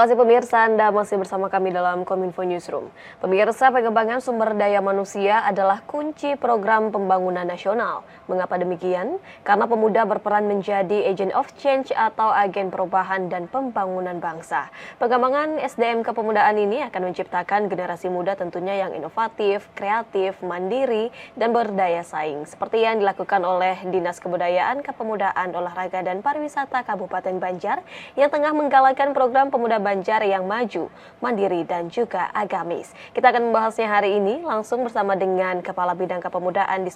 kasih pemirsa, Anda masih bersama kami dalam Kominfo Newsroom. Pemirsa, pengembangan sumber daya manusia adalah kunci program pembangunan nasional. Mengapa demikian? Karena pemuda berperan menjadi agent of change atau agen perubahan dan pembangunan bangsa. Pengembangan SDM kepemudaan ini akan menciptakan generasi muda tentunya yang inovatif, kreatif, mandiri, dan berdaya saing. Seperti yang dilakukan oleh Dinas Kebudayaan, Kepemudaan, Olahraga, dan Pariwisata Kabupaten Banjar yang tengah menggalakkan program Pemuda Banjar yang maju, mandiri, dan juga agamis. Kita akan membahasnya hari ini langsung bersama dengan Kepala Bidang Kepemudaan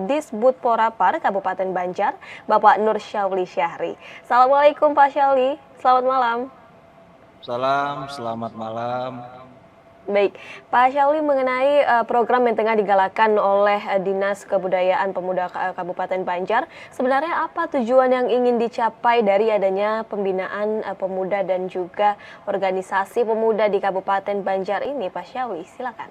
Disbud Porapar Kabupaten Banjar, Bapak Nur Syauli Syahri. Assalamualaikum Pak Syauli, selamat malam. Salam, selamat malam. Baik, Pak Syauli mengenai program yang tengah digalakkan oleh Dinas Kebudayaan Pemuda Kabupaten Banjar, sebenarnya apa tujuan yang ingin dicapai dari adanya pembinaan pemuda dan juga organisasi pemuda di Kabupaten Banjar ini, Pak Syauli? Silakan.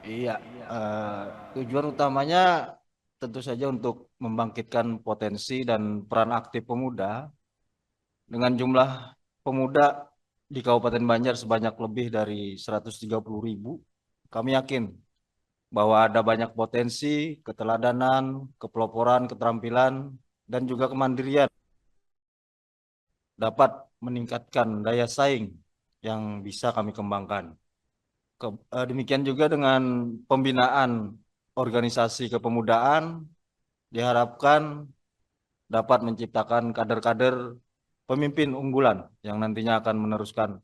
Iya, eh, tujuan utamanya tentu saja untuk membangkitkan potensi dan peran aktif pemuda dengan jumlah pemuda di Kabupaten Banjar sebanyak lebih dari 130.000. Kami yakin bahwa ada banyak potensi, keteladanan, kepeloporan, keterampilan, dan juga kemandirian dapat meningkatkan daya saing yang bisa kami kembangkan. Demikian juga dengan pembinaan organisasi kepemudaan diharapkan dapat menciptakan kader-kader pemimpin unggulan yang nantinya akan meneruskan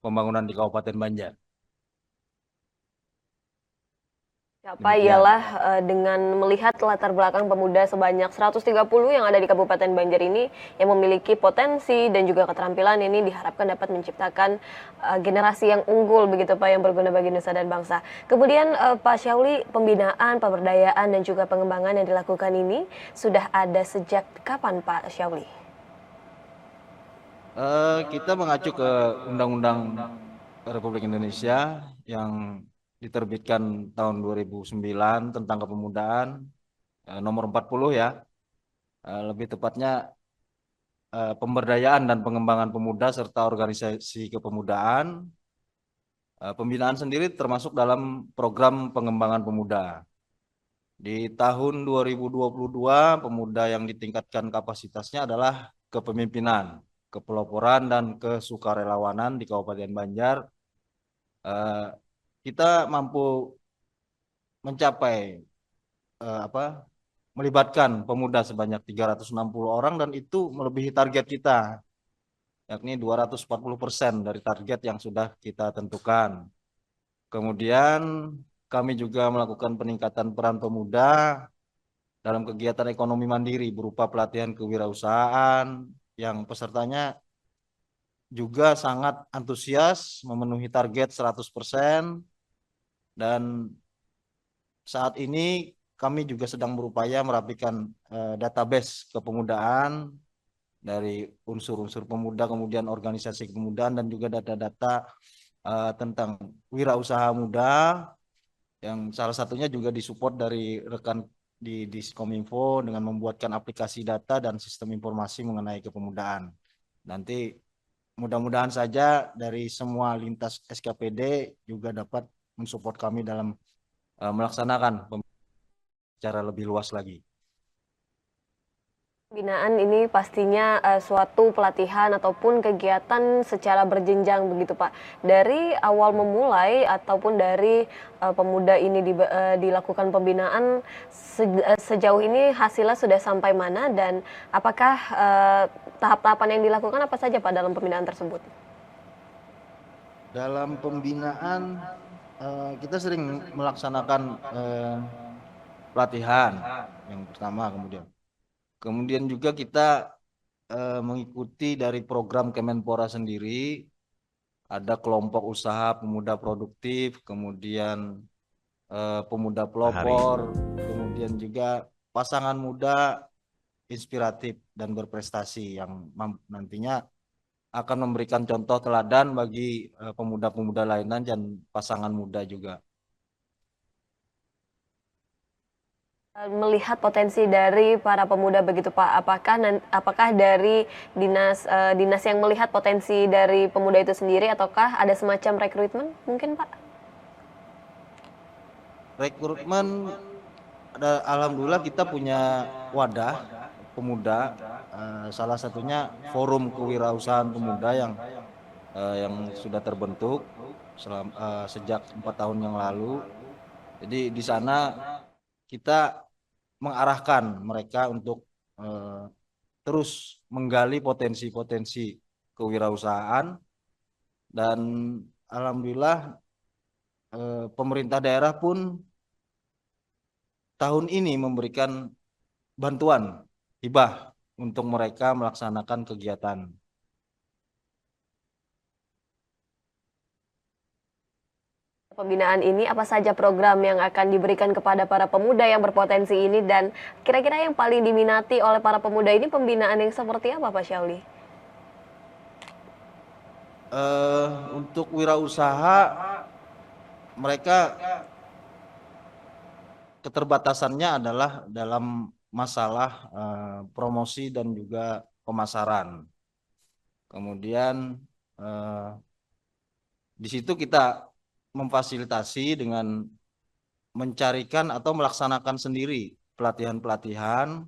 pembangunan di Kabupaten Banjar. Apa Demikian. ialah dengan melihat latar belakang pemuda sebanyak 130 yang ada di Kabupaten Banjar ini yang memiliki potensi dan juga keterampilan ini diharapkan dapat menciptakan generasi yang unggul begitu Pak yang berguna bagi nusa dan bangsa. Kemudian Pak Syauli, pembinaan, pemberdayaan dan juga pengembangan yang dilakukan ini sudah ada sejak kapan Pak Syauli? Kita mengacu ke Undang-Undang Republik Indonesia yang diterbitkan tahun 2009 tentang kepemudaan, nomor 40 ya. Lebih tepatnya pemberdayaan dan pengembangan pemuda serta organisasi kepemudaan. Pembinaan sendiri termasuk dalam program pengembangan pemuda. Di tahun 2022, pemuda yang ditingkatkan kapasitasnya adalah kepemimpinan, kepeloporan, dan kesukarelawanan di Kabupaten Banjar. Eh, Kita mampu mencapai apa? Melibatkan pemuda sebanyak 360 orang dan itu melebihi target kita, yakni 240% dari target yang sudah kita tentukan. Kemudian kami juga melakukan peningkatan peran pemuda dalam kegiatan ekonomi mandiri berupa pelatihan kewirausahaan yang pesertanya juga sangat antusias memenuhi target 100% dan saat ini kami juga sedang berupaya merapikan database kepemudaan dari unsur-unsur pemuda, kemudian organisasi kepemudaan dan juga data-data tentang wirausaha muda yang salah satunya juga disupport dari rekan di Kominfo dengan membuatkan aplikasi data dan sistem informasi mengenai kepemudaan. Nanti mudah-mudahan saja dari semua lintas SKPD juga dapat mensupport kami dalam melaksanakan secara lebih luas lagi. Pembinaan ini pastinya suatu pelatihan ataupun kegiatan secara berjenjang begitu Pak. Dari awal memulai ataupun dari pemuda ini dilakukan pembinaan sejauh ini hasilnya sudah sampai mana dan apakah tahap-tahapan yang dilakukan apa saja Pak dalam pembinaan tersebut? Dalam pembinaan kita sering melaksanakan pelatihan yang pertama, kemudian juga kita mengikuti dari program Kemenpora sendiri, ada kelompok usaha pemuda produktif, kemudian pemuda Hari. pelopor, kemudian juga pasangan muda inspiratif dan berprestasi yang nantinya akan memberikan contoh teladan bagi pemuda-pemuda lainnya dan pasangan muda juga. Melihat potensi dari para pemuda begitu Pak, apakah dari dinas yang melihat potensi dari pemuda itu sendiri ataukah ada semacam rekrutmen mungkin Pak? Rekrutmen, alhamdulillah kita punya wadah pemuda, salah satunya Forum Kewirausahaan Pemuda yang sudah terbentuk sejak 4 tahun yang lalu. Jadi di sana kita mengarahkan mereka untuk eh, terus menggali potensi-potensi kewirausahaan, dan alhamdulillah pemerintah daerah pun tahun ini memberikan bantuan hibah untuk mereka melaksanakan kegiatan. Pembinaan ini apa saja program yang akan diberikan kepada para pemuda yang berpotensi ini dan kira-kira yang paling diminati oleh para pemuda ini pembinaan yang seperti apa Pak Syauli? Untuk wirausaha, mereka keterbatasannya adalah dalam masalah promosi dan juga pemasaran. Kemudian eh, di situ kita memfasilitasi dengan mencarikan atau melaksanakan sendiri pelatihan-pelatihan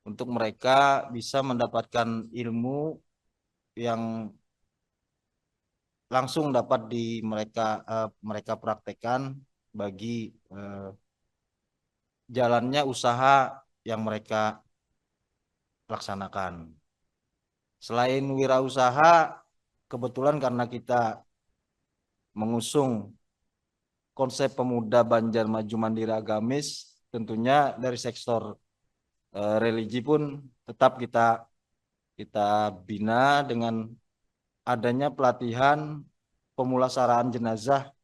untuk mereka bisa mendapatkan ilmu yang langsung dapat mereka praktekkan bagi jalannya usaha yang mereka laksanakan. Selain wirausaha, kebetulan karena kita mengusung konsep pemuda Banjar Maju Mandiri Agamis, tentunya dari sektor religi pun tetap kita kita bina dengan adanya pelatihan pemulasaraan jenazah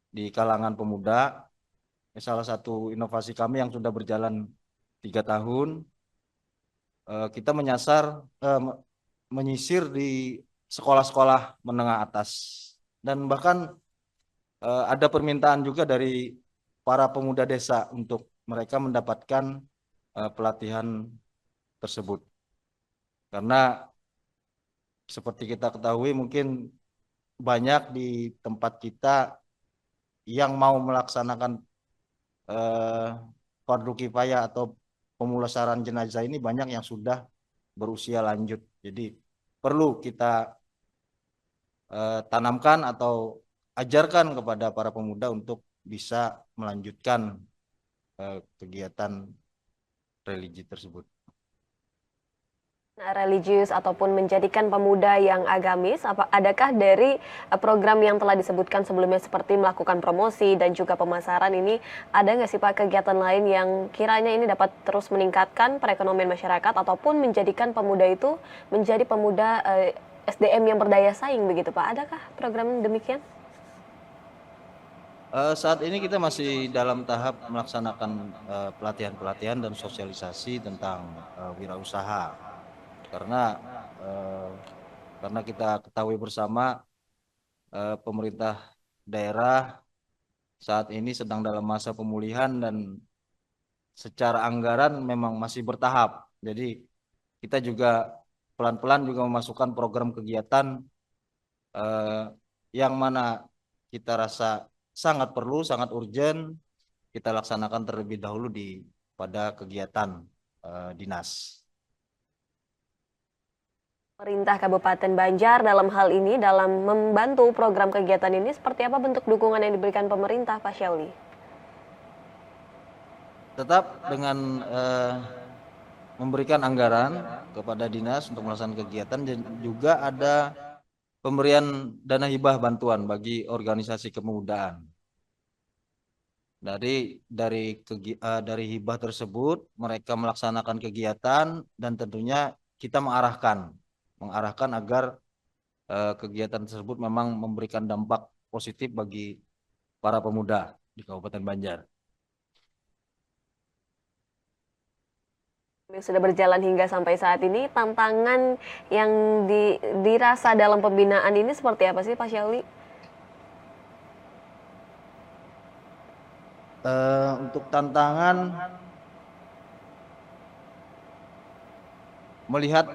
di kalangan pemuda. Salah satu inovasi kami yang sudah berjalan 3 tahun, kita menyisir di sekolah-sekolah menengah atas, dan bahkan ada permintaan juga dari para pemuda desa untuk mereka mendapatkan pelatihan tersebut. Karena seperti kita ketahui, mungkin banyak di tempat kita yang mau melaksanakan eh, fardu kifayah atau pemulasaran jenazah ini banyak yang sudah berusia lanjut. Jadi perlu kita tanamkan atau ajarkan kepada para pemuda untuk bisa melanjutkan kegiatan religi tersebut. Religius ataupun menjadikan pemuda yang agamis, adakah dari program yang telah disebutkan sebelumnya seperti melakukan promosi dan juga pemasaran ini, ada nggak sih Pak kegiatan lain yang kiranya ini dapat terus meningkatkan perekonomian masyarakat ataupun menjadikan pemuda itu menjadi pemuda SDM yang berdaya saing begitu Pak? Adakah program demikian? Saat ini kita masih dalam tahap melaksanakan pelatihan-pelatihan dan sosialisasi tentang wirausaha, karena eh, karena kita ketahui bersama pemerintah daerah saat ini sedang dalam masa pemulihan dan secara anggaran memang masih bertahap. Jadi kita juga pelan-pelan juga memasukkan program kegiatan eh, yang mana kita rasa sangat perlu, sangat urgent kita laksanakan terlebih dahulu pada kegiatan dinas. Pemerintah Kabupaten Banjar dalam hal ini dalam membantu program kegiatan ini seperti apa bentuk dukungan yang diberikan pemerintah Pak Syauli? Tetap dengan memberikan anggaran kepada dinas untuk melaksanakan kegiatan, dan juga ada pemberian dana hibah bantuan bagi organisasi kepemudaan. Dari hibah tersebut mereka melaksanakan kegiatan, dan tentunya kita mengarahkan agar kegiatan tersebut memang memberikan dampak positif bagi para pemuda di Kabupaten Banjar. Sudah berjalan hingga sampai saat ini, tantangan yang dirasa dalam pembinaan ini seperti apa sih Pak Syauli? Untuk tantangan, melihat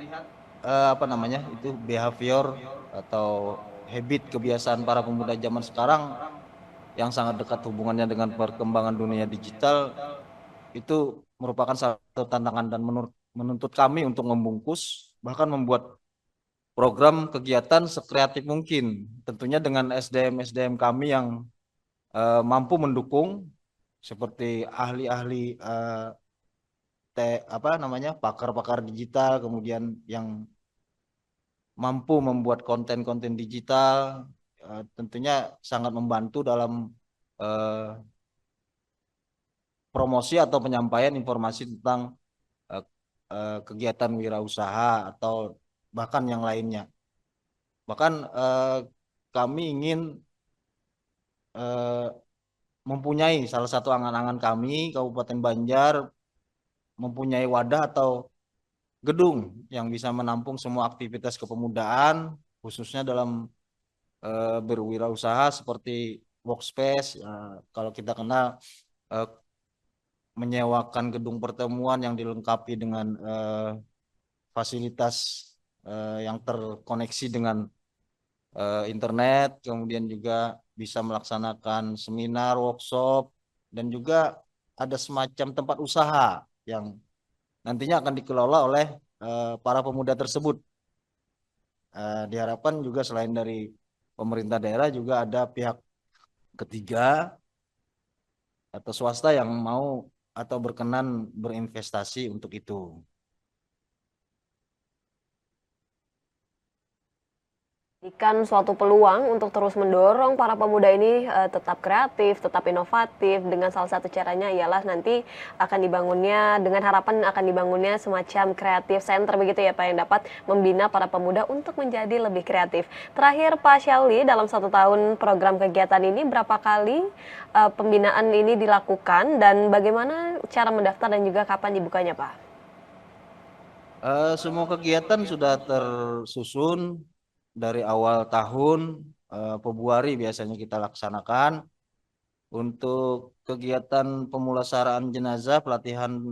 apa namanya itu behavior atau habit kebiasaan para pemuda zaman sekarang yang sangat dekat hubungannya dengan perkembangan dunia digital, itu merupakan satu tantangan dan menuntut kami untuk membungkus bahkan membuat program kegiatan sekreatif mungkin, tentunya dengan SDM kami yang mampu mendukung seperti ahli-ahli apa namanya pakar-pakar digital, kemudian yang mampu membuat konten-konten digital, tentunya sangat membantu dalam eh, promosi atau penyampaian informasi tentang eh, kegiatan wirausaha atau bahkan yang lainnya. Bahkan kami ingin eh, mempunyai salah satu angan-angan kami, Kabupaten Banjar mempunyai wadah atau gedung yang bisa menampung semua aktivitas kepemudaan, khususnya dalam berwirausaha seperti workspace, kalau kita kenal eh, menyewakan gedung pertemuan yang dilengkapi dengan fasilitas yang terkoneksi dengan internet, kemudian juga bisa melaksanakan seminar, workshop, dan juga ada semacam tempat usaha yang nantinya akan dikelola oleh para pemuda tersebut. Diharapkan juga selain dari pemerintah daerah juga ada pihak ketiga atau swasta yang mau atau berkenan berinvestasi untuk itu. Jadikan suatu peluang untuk terus mendorong para pemuda ini tetap kreatif, tetap inovatif. Dengan salah satu caranya ialah nanti akan dibangunnya, dengan harapan akan dibangunnya semacam kreatif center begitu ya Pak, yang dapat membina para pemuda untuk menjadi lebih kreatif. Terakhir Pak Syali, dalam 1 tahun program kegiatan ini berapa kali pembinaan ini dilakukan dan bagaimana cara mendaftar dan juga kapan dibukanya Pak? Semua kegiatan sudah tersusun dari awal tahun, Februari biasanya kita laksanakan. Untuk kegiatan pemulasaraan jenazah, pelatihan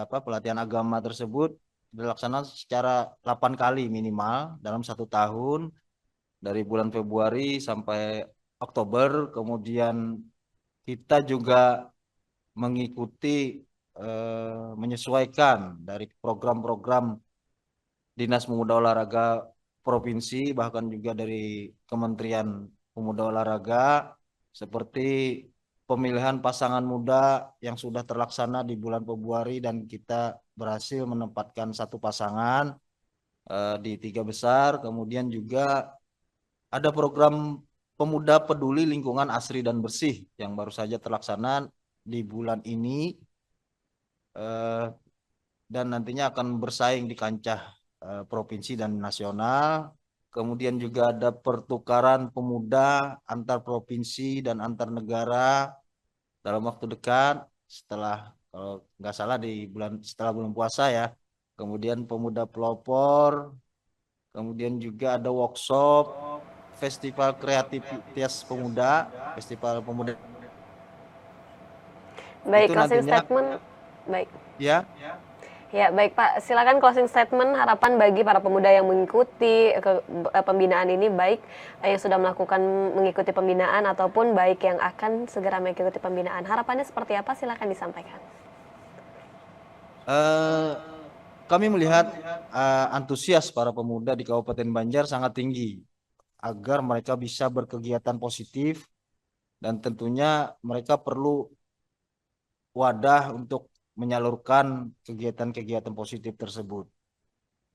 pelatihan agama tersebut dilaksanakan secara 8 kali minimal dalam 1 tahun, dari bulan Februari sampai Oktober. Kemudian kita juga mengikuti menyesuaikan dari program-program Dinas Pemuda Olahraga Provinsi, bahkan juga dari Kementerian Pemuda Olahraga, seperti pemilihan pasangan muda yang sudah terlaksana di bulan Februari, dan kita berhasil menempatkan satu pasangan di 3 besar. Kemudian juga ada program Pemuda Peduli Lingkungan Asri dan Bersih yang baru saja terlaksana di bulan ini, eh, dan nantinya akan bersaing di kancah provinsi dan nasional. Kemudian juga ada pertukaran pemuda antar provinsi dan antar negara dalam waktu dekat, setelah kalau nggak salah di setelah bulan puasa ya. Kemudian pemuda pelopor, kemudian juga ada workshop, festival kreativitas pemuda, festival pemuda Baik, itu closing nantinya statement. Baik. ya. Ya, baik Pak. Silakan closing statement harapan bagi para pemuda yang mengikuti pembinaan ini, baik yang sudah mengikuti pembinaan ataupun baik yang akan segera mengikuti pembinaan. Harapannya seperti apa? Silakan disampaikan. Eh, Kami melihat antusias para pemuda di Kabupaten Banjar sangat tinggi agar mereka bisa berkegiatan positif, dan tentunya mereka perlu wadah untuk menyalurkan kegiatan-kegiatan positif tersebut.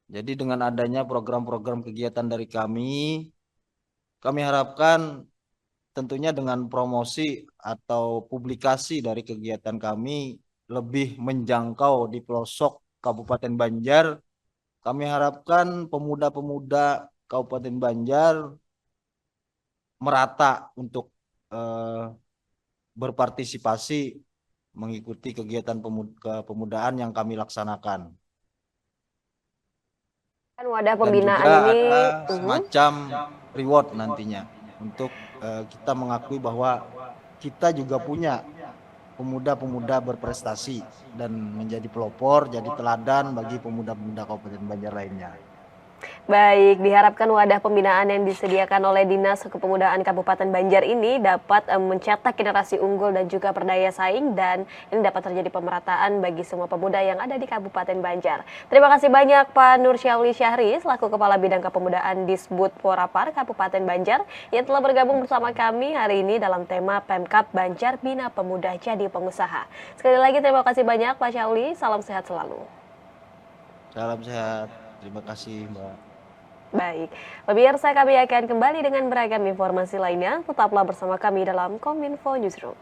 Jadi dengan adanya program-program kegiatan dari kami harapkan tentunya dengan promosi atau publikasi dari kegiatan kami lebih menjangkau di pelosok Kabupaten Banjar. Kami harapkan pemuda-pemuda Kabupaten Banjar merata untuk eh, berpartisipasi mengikuti kegiatan kepemudaan yang kami laksanakan. Kan wadah Dan pembinaan juga ini, ada semacam reward nantinya untuk kita mengakui bahwa kita juga punya pemuda-pemuda berprestasi dan menjadi pelopor, jadi teladan bagi pemuda-pemuda Kabupaten Banjar lainnya. Baik, diharapkan wadah pembinaan yang disediakan oleh Dinas Kepemudaan Kabupaten Banjar ini dapat mencetak generasi unggul dan juga berdaya saing, dan ini dapat terjadi pemerataan bagi semua pemuda yang ada di Kabupaten Banjar. Terima kasih banyak Pak Nur Syahli Syahri selaku Kepala Bidang Kepemudaan Disbud Porapar Kabupaten Banjar yang telah bergabung bersama kami hari ini dalam tema Pemkab Banjar Bina Pemuda Jadi Pengusaha. Sekali lagi terima kasih banyak Pak Syahli, salam sehat selalu. Salam sehat, terima kasih Mbak. Baik, pemirsa, kami akan kembali dengan beragam informasi lainnya. Tetaplah bersama kami dalam Kominfo Newsroom.